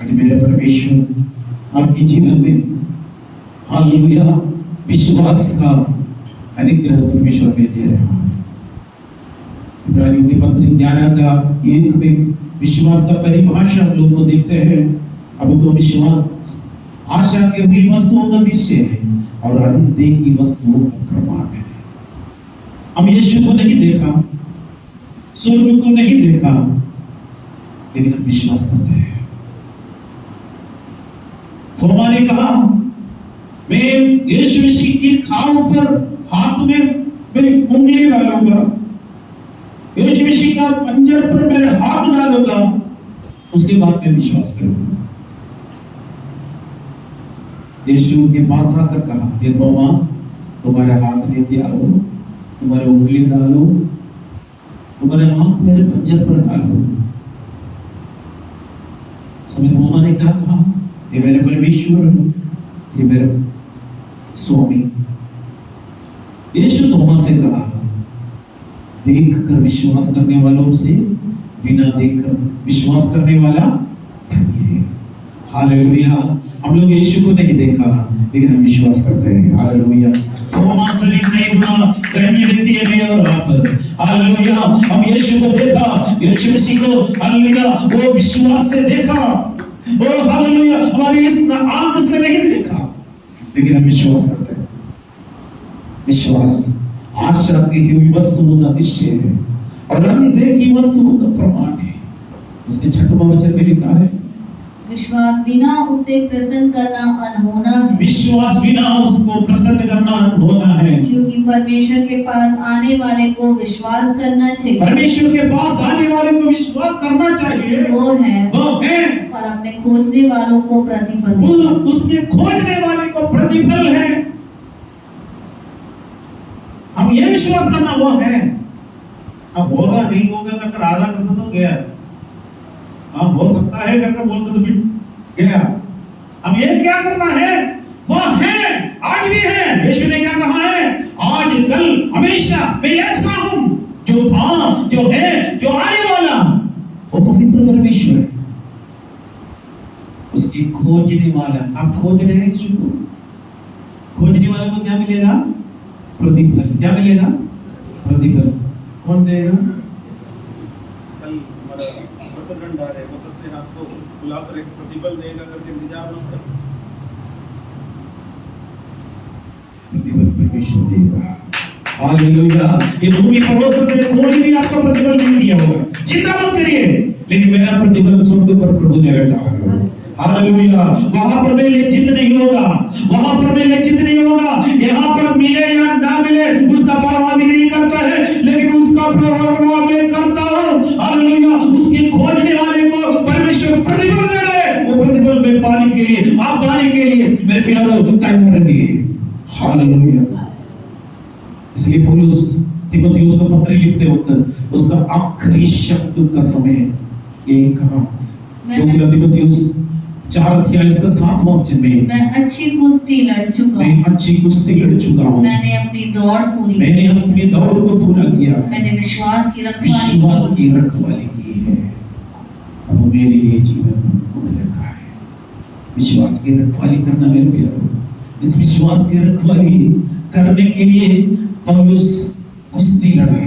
आज मेरे परमेश्वर आपके जीवन में हालेलुया विश्वास का अनुग्रह परमेश्वर में दे रहा है। इब्रानियों की पत्री 11:1 में विश्वास का परिभाषा हम लोग को देखते हैं। अब तो विश्वास आशा की हुई वस्तुओं का निश्चय है और अनदेखी वस्तुओं का प्रमाण है। हम यीशु को नहीं देखा, स्वर्ग को नहीं देखा, लेकिन हम विश्वास करते हैं। थोमा ने कहा, मैं यीशु मसीह की खाल पर हाथ में मेरी उंगली डालूंगा, यीशु मसीह का पंजर पर मेरे हाथ डालूंगा, उसके बाद मैं विश्वास करूंगा। यीशु के पास आकर कहा, ये थोमा तुम्हारे हाथ लेते आओ, तुम्हारे उंगली डालो, तुम्हारे हाथ मेरे पंजर पर डालो। समय थोमा ने क्या कहा, ये मेरे परमेश्वर, ये मेरे स्वामी। यीशु थोमा से कहा, देखकर विश्वास करने वालों से बिना देखकर विश्वास करने वाला धन्य है। हालेलुया। हम लोग यीशु को नहीं देखा लेकिन हम विश्वास करते हैं। हालेलुया। थोमस ने कई गुना कहने देती है मैं और आप। हालेलुया। हम यीशु को देखा, यीशु मसीह को हालेलुया वो विश्वास से देखा। और हालेलुया हमारी इस आंख से नहीं देखा लेकिन हम विश्वास करते हैं। विश्वास आशा की हुई वस्तुओं का निश्चय है और अनदेखी वस्तुओं का प्रमाण है। उसने 6वां वचन में लिखा है विश्वास बिना उसे प्रसन्न करना अनहोना है। विश्वास बिना उसको प्रसन्न करना अनहोना है। क्योंकि परमेश्वर के पास आने वाले को विश्वास करना चाहिए। परमेश्वर के पास आने वाले को विश्वास करना चाहिए। वो है और अपने खोजने वालों को प्रतिफल वो देगा। उसके खोजने वाले को प्रतिफल है। हम ये विश्वास करना वो है। अब होगा नहीं होगा अगर आधा कर तो गया। हाँ हो सकता है करके बोल तो भी गया। अब ये क्या करना है? वह है, आज भी है। यीशु ने क्या कहा है? आज कल हमेशा मैं एक सा हूं। जो था, जो है, जो आने वाला, वो पवित्र परमेश्वर है। उसकी खोजने वाला, आप खोज रहे हैं यीशु को, खोजने वाले को क्या मिलेगा? प्रतिफल। क्या मिलेगा? प्रतिफल। कौन देगा? कल हमारा प्रेसिडेंट आ रहे, हो सकते हैं आपको बुलाकर एक प्रतिफल देगा करके इंतजार न करें। प्रतिफल परमेश्वर देगा। हालेलुया। ये भूमि पर हो सकते हैं कोई भी आपको प्रतिफल नहीं दिया होगा, चिंता मत करिए, लेकिन मेरा प्रतिफल स्वर्ग पर प्रभु ने रखा है। हालेलुया। वहां पर मैं लज्जित नहीं होगा, वहां पर मैं लज्जित नहीं होगा। यहाँ पर मिले या ना मिले उसका परवाह नहीं करता है, लेकिन उसका परवाह मैं करता हूँ। हालेलुया। उसके खोजने वाले को परमेश्वर प्रतिफल दे रहे हैं। वो प्रतिफल में पाने के लिए, आप पाने के लिए मेरे प्यारों तैयार रहिए। हालेलुया। इसलिए पौलुस तीमुथियुस को पत्र लिखते वक्त उसका आखिरी शब्द का समय ये कहा। दूसरा तीमुथियुस 4 अध्याय इसका 7वां वचन में, मैं अच्छी कुश्ती लड़ चुका हूँ। मैं अच्छी कुश्ती लड़ चुका हूँ। मैंने अपनी दौड़ पूरी मैंने अपनी दौड़ को पूरा किया। मैंने विश्वास की विश्वास की रखवाली की है। अब वो मेरे लिए जीवन खुद रखा है। विश्वास की रखवाली करना मेरे प्यारों, इस विश्वास की रखवाली करने के लिए पौलुस कुश्ती लड़ा।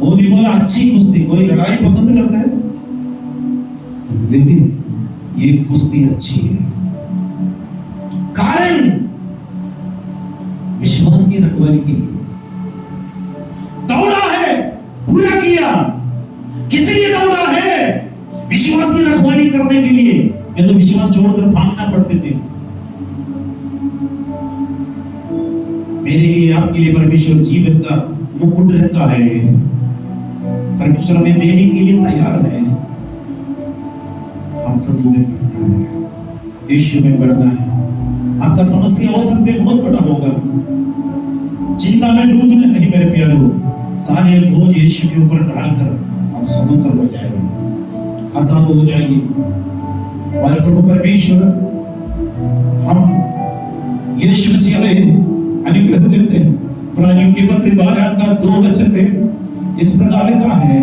वो भी बोला अच्छी कुश्ती। कोई लड़ाई पसंद करता है लेकिन ये कुश्ती अच्छी है। कारण विश्वास की रखवाली के लिए दौड़ा है, पूरा किया। किस लिए दौड़ा है? विश्वास की रखवाली करने के लिए। मैं तो विश्वास छोड़कर भागना पड़ते थे। मेरे लिए, आपके लिए परमेश्वर जीवन का मुकुट रखा है। परमेश्वर हमें देने के लिए तैयार है। हम प्रभु में बढ़ना है, यीशु में बढ़ना है। आपका समस्या हो सकते है बहुत बड़ा होगा, चिंता में डूबना नहीं मेरे प्यारों। सारे बोझ यीशु के ऊपर डालकर आप समुद्र हो जाएंगे, आजाद हो जाएंगे। और प्रभु परमेश्वर हम यीशु मसीह में अनुग्रह देते हैं। प्राणियों के पत्र 12 का 2 वचन में इस प्रकार लिखा है,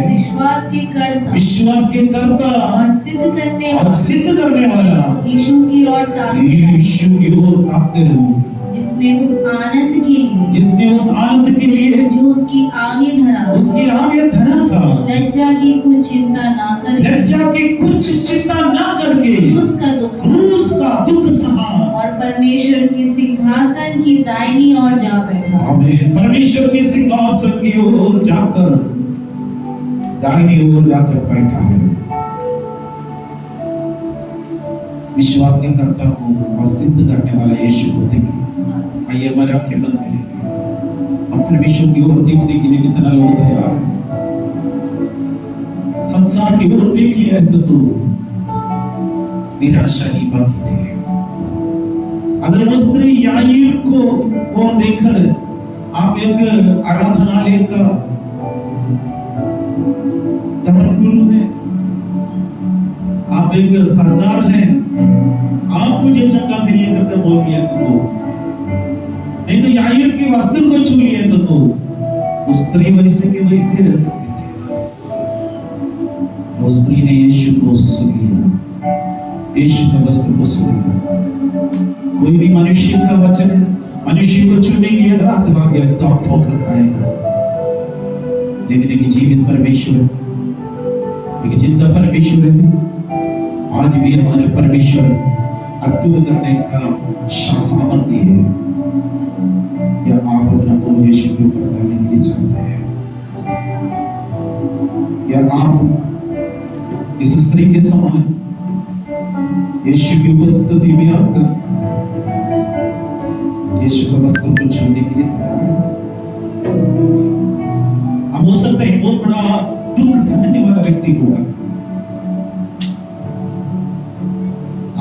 विश्वास के कर्ता और सिद्ध करने वाला यीशु की ओर ताकते रहो, जिसने उस आनंद के लिए जो उसकी आगे धरा था लज्जा की कुछ चिंता ना करके उसका दुख सहा और परमेश्वर के सिंहासन की दाहिनी ओर जा बैठा। आमीन। परमेश्वर के सिंहासन की ओर जाकर, दाहिनी ओर जाकर बैठा है। विश्वास के कर्ता को और सिद्ध करने वाला यीशु को देखिए। आइए हमारे आंखें बंद करेंगे। हम परमेश्वर की ओर देखने के लिए कितना लोग तैयार हैं। संसार की ओर देख लिया है तो निराशा ही बाकी थे। अगर वो स्त्री याईर को देखकर आप एक आराधनालय का धर्मगुरु हैं, आप एक सरदार हैं, आप मुझे चंगा करिए करके बोल दिया तो नहीं तो याईर के वस्त्र को छू लिए तो उस स्त्री वैसे के वैसे रह सकते थे। उस स्त्री ने यीशु को सुन लिया, यीशु का वस्त्र को सुनिए। कोई भी मनुष्य का वचन मनुष्य को चुनने के लिए अगर आपके भाग गया तो आप धोखा खाएगा। लेकिन एक जीवित परमेश्वर, एक जिंदा परमेश्वर है। आज भी हमारे परमेश्वर अद्भुत करने का सामर्थ्य है। या आप अपना बोझ यीशु के ऊपर डालने के लिए चाहते हैं, या आप इस स्त्री के समान यीशु की उपस्थिति में आकर यीशु का वस्त्र को छूने के लिए तैयार है। अब हो सकता है बहुत बड़ा दुख सहने वाला व्यक्ति होगा।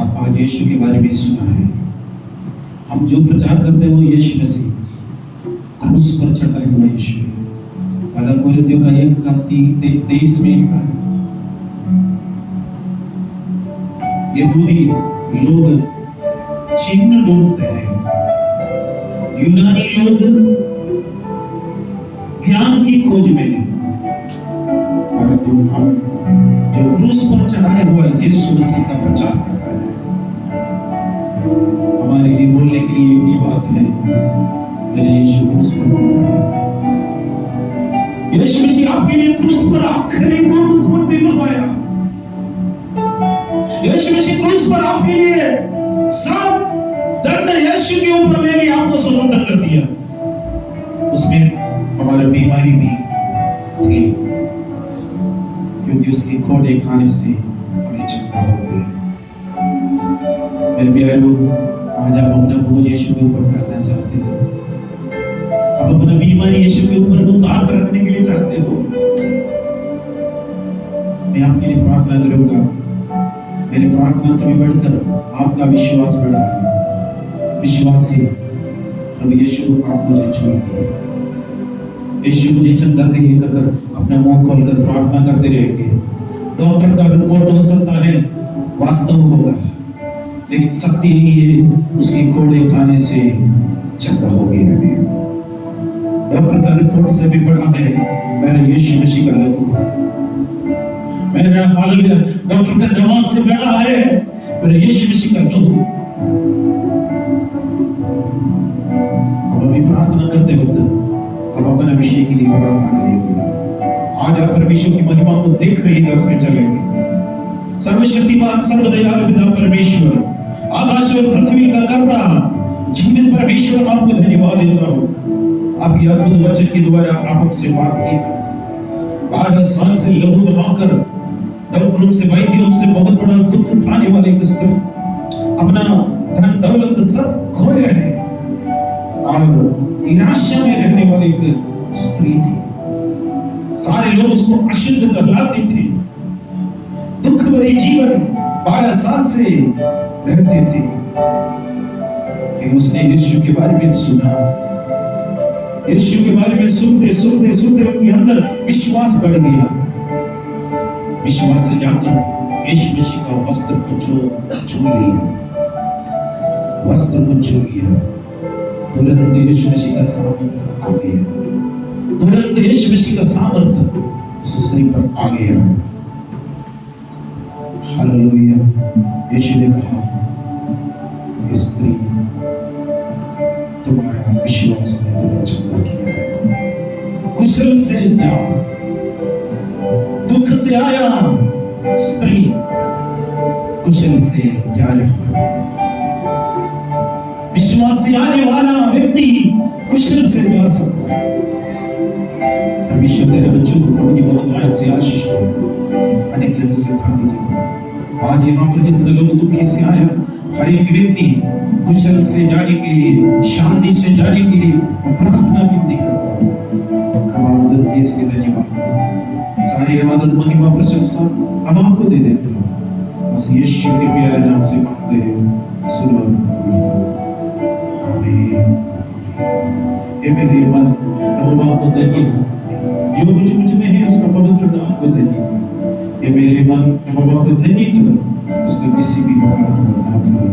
आप आज यीशु के बारे में सुना है। हम जो प्रचार करते हैं वो यीशु मसीह क्रूस पर चढ़ाए हुआ यीशु है। पहला कोरिन्थियों का 1:23 में लिखा है, यहूदी लोग चिन्ह ढूंढते हैं, यूनानी लोग ज्ञान की खोज में, परंतु हम जो क्रूस पर चढ़ाए हुआ यीशु मसीह का प्रचार करता है, हमारे लिए बोलने के लिए ये बात है, मेरे यीशु क्रूस पर मरा। यीशु मसीह आपके लिए क्रूस पर आखिरी बूंद खून भी बहाया। यीशु मसीह क्रूस पर आपके लिए सब दंड यीशु के ऊपर ले लिया, आपको सरेंडर कर दिया। उसमें हमारी बीमारी भी थी, क्योंकि उसके खोटे खाने से हमें चंगा हो गया। मेरे प्यारे लोग, आज आप अपना बोझ यीशु के ऊपर डालना चाहते हैं, आप अपना बीमारी यीशु के ऊपर उतार कर रखने के लिए चाहते हो। मैं आपके लिए प्रार्थना करूंगा। मेरी प्रार्थना से भी बढ़कर आपका विश्वास बढ़ा है। विश्वास से प्रभु यीशु आप मुझे छूएंगे। यीशु मुझे चंगा कहिए कर अपना मुंह खोलकर प्रार्थना करते रहेंगे। डॉक्टर का रिपोर्ट हो सकता है वास्तव होगा, लेकिन सत्य यही है, उसके कोड़े खाने से चंगा हो गया है। डॉक्टर का रिपोर्ट से भी बड़ा है मेरा यीशु मसीह का लहू। मेरा हालेलुया, डॉक्टर का दवा से बड़ा है मेरा यीशु मसीह का लहू। अब अभी प्रार्थना करते वक्त अब अपने विषय के लिए प्रार्थना करेंगे। आज आप परमेश्वर की महिमा को देख रहे इधर से चलेंगे। सर्वशक्तिमान सर्वदयालु पिता परमेश्वर, आकाश और पृथ्वी का कर्ता जीवित परमेश्वर, आपको धन्यवाद देता हूँ। आपकी अद्भुत वचन के द्वारा आप हमसे बात की। 12 साल से लहू बहाकर डॉक्टरों से, वैद्यों से बहुत बड़ा दुख उठाने वाले स्त्री, अपना धन दौलत सब खोया है और निराशा में रहने वाली एक स्त्री थी। सारे लोग उसको अशुद्ध कहलाते थे। दुख भरे जीवन 12 साल से रहते थे। लेकिन उसने यीशु के बारे में सुना। यीशु के बारे में सुनते सुनते सुनते उनके अंदर विश्वास बढ़ गया। विश्वास से जाकर यीशु मसीह का वस्त्र को छू लिया, वस्त्र को छू लिया। तुरंत यीशु मसीह का सामर्थ आ गया। तुरंत यीशु मसीह का सामर्थ उस स्त्री पर आ गया। हालेलुया। यीशु ने कहा, स्त्री, तुम्हारा विश्वास ने तुम्हें चंगा किया है। कुशल से जाओ। दुख से आया स्त्री कुशल से जा रहा। विश्वास से आने वाला व्यक्ति कुशल से जा सकता है। परमेश्वर तेरे बच्चों को प्रभु की बहुत लाइन से आशीष दे, अनुग्रह से भर दीजिए। आज यहाँ पर जितने लोग दुखी से आया, हर एक व्यक्ति कुशल से जाने के लिए, शांति से जाने के लिए प्रार्थना विनती करता हूँ। खबर इसके धन्यवाद। सारी आदत, महिमा, प्रशंसा हम आपको दे देते हैं। बस यीशु के प्यारे नाम से मांगते हैं, सुनो और कबूल करो। आमीन। ये मेरे मन यहोवा को धन्यवाद, जो कुछ मुझ में है उसका पवित्र नाम को धन्यवाद। ये मेरे मन यहोवा को धन्य करो, उसका किसी भी प्रकार को ना भूले।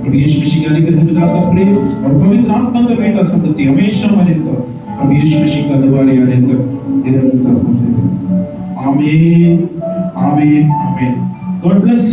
प्रभु यीशु मसीह का निकट पिता का प्रेम और पवित्र आत्मा का बेटा संगति हमेशा हमारे साथ प्रभु यीशु मसीह का दोबारा आने तक निरंतर होते रहे। आमीन, आमीन, आमीन। God bless.